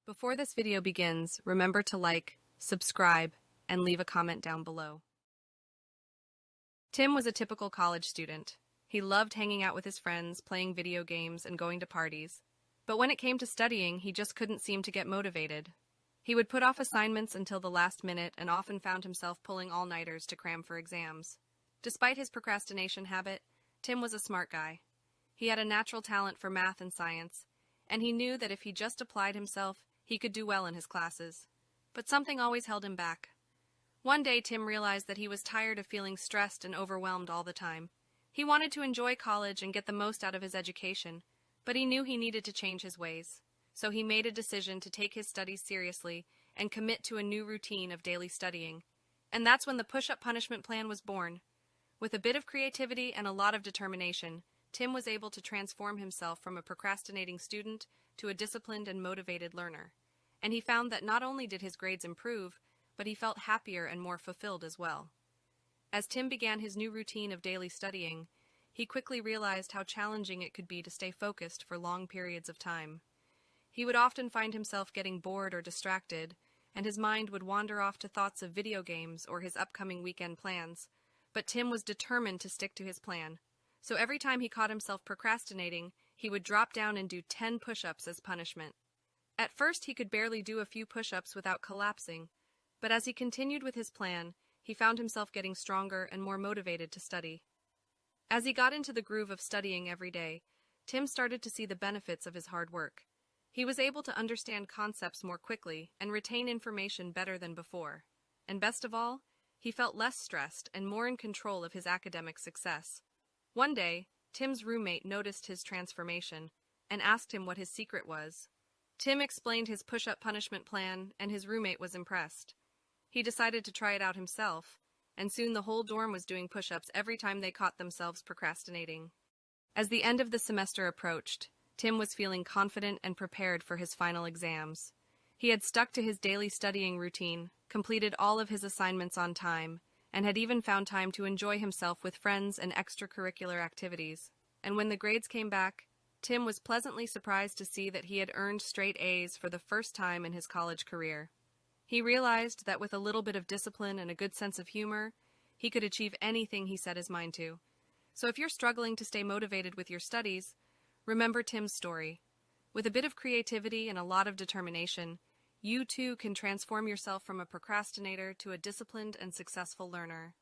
Before this video begins, remember to like, subscribe, and leave a comment down below. Tim was a typical college student. He loved hanging out with his friends, playing video games, and going to parties. But when it came to studying, he just couldn't seem to get motivated. He would put off assignments until the last minute and often found himself pulling all-nighters to cram for exams. Despite his procrastination habit, Tim was a smart guy. He had a natural talent for math and science, and he knew that if he just applied himself, he could do well in his classes. But something always held him back. One day, Tim realized that he was tired of feeling stressed and overwhelmed all the time. He wanted to enjoy college and get the most out of his education, but he knew he needed to change his ways. So he made a decision to take his studies seriously and commit to a new routine of daily studying. And that's when the push-up punishment plan was born. With a bit of creativity and a lot of determination, Tim was able to transform himself from a procrastinating student to a disciplined and motivated learner. And he found that not only did his grades improve, but he felt happier and more fulfilled as well. As Tim began his new routine of daily studying, he quickly realized how challenging it could be to stay focused for long periods of time. He would often find himself getting bored or distracted, and his mind would wander off to thoughts of video games or his upcoming weekend plans. But Tim was determined to stick to his plan. So every time he caught himself procrastinating, he would drop down and do 10 push-ups as punishment. At first, he could barely do a few push-ups without collapsing, but as he continued with his plan, he found himself getting stronger and more motivated to study. As he got into the groove of studying every day, Tim started to see the benefits of his hard work. He was able to understand concepts more quickly and retain information better than before. And best of all, he felt less stressed and more in control of his academic success. One day, Tim's roommate noticed his transformation and asked him what his secret was. Tim explained his push-up punishment plan, and his roommate was impressed. He decided to try it out himself, and soon the whole dorm was doing push-ups every time they caught themselves procrastinating. As the end of the semester approached, Tim was feeling confident and prepared for his final exams. He had stuck to his daily studying routine, completed all of his assignments on time, and had even found time to enjoy himself with friends and extracurricular activities. And when the grades came back, Tim was pleasantly surprised to see that he had earned straight A's for the first time in his college career. He realized that with a little bit of discipline and a good sense of humor, he could achieve anything he set his mind to. So if you're struggling to stay motivated with your studies, remember Tim's story. With a bit of creativity and a lot of determination, you too can transform yourself from a procrastinator to a disciplined and successful learner.